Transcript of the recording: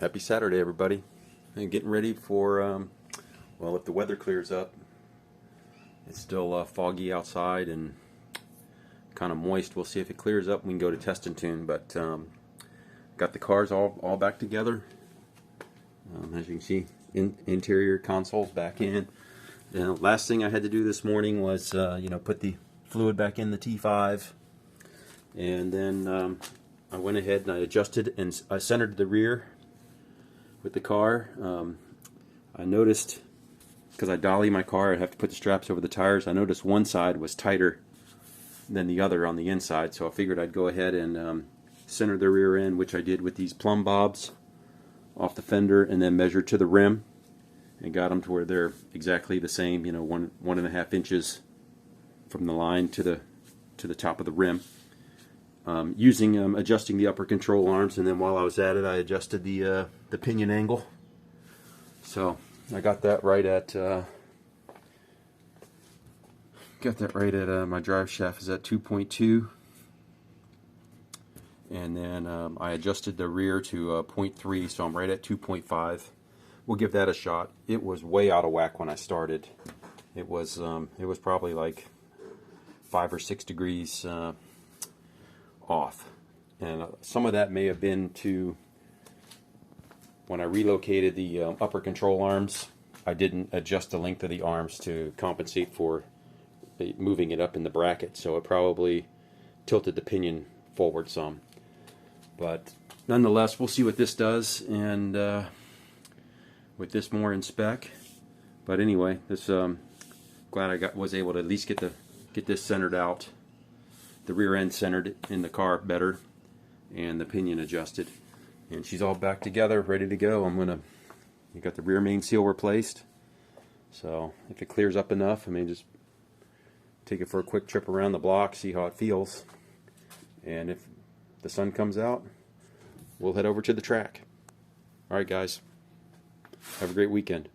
Happy Saturday, everybody. And getting ready for, well, if the weather clears up, it's still foggy outside and kind of moist. We'll see if it clears up. We can go to test and tune, but got the cars all back together. As you can see, interior consoles back in. And last thing I had to do this morning was, put the fluid back in the T5, and then I went ahead and I adjusted and I centered the rear with the car. I noticed, because I dolly my car, I have to put the straps over the tires. I noticed one side was tighter than the other on the inside, so I figured I'd go ahead and center the rear end, which I did with these plumb bobs off the fender, and then measured to the rim and got them to where they're exactly the same, 1.5 inches from the line to the top of the rim. Adjusting the upper control arms, and then while I was at it, I adjusted the pinion angle. So I got that right at my drive shaft is at 2.2, and then I adjusted the rear to 0.3, so I'm right at 2.5. We'll give that a shot. It was way out of whack when I started. It was probably like 5 or 6 degrees off, and some of that may have been to when I relocated the upper control arms. I didn't adjust the length of the arms to compensate for moving it up in the bracket, so it probably tilted the pinion forward some. But nonetheless, we'll see what this does, and with this more in spec. But anyway, this glad I was able to at least get this centered out, the rear end centered in the car better, and the pinion adjusted, and she's all back together, ready to go. You got the rear main seal replaced, so if it clears up enough, I may just take it for a quick trip around the block, see how it feels, and if the sun comes out, we'll head over to the track. Alright guys, have a great weekend.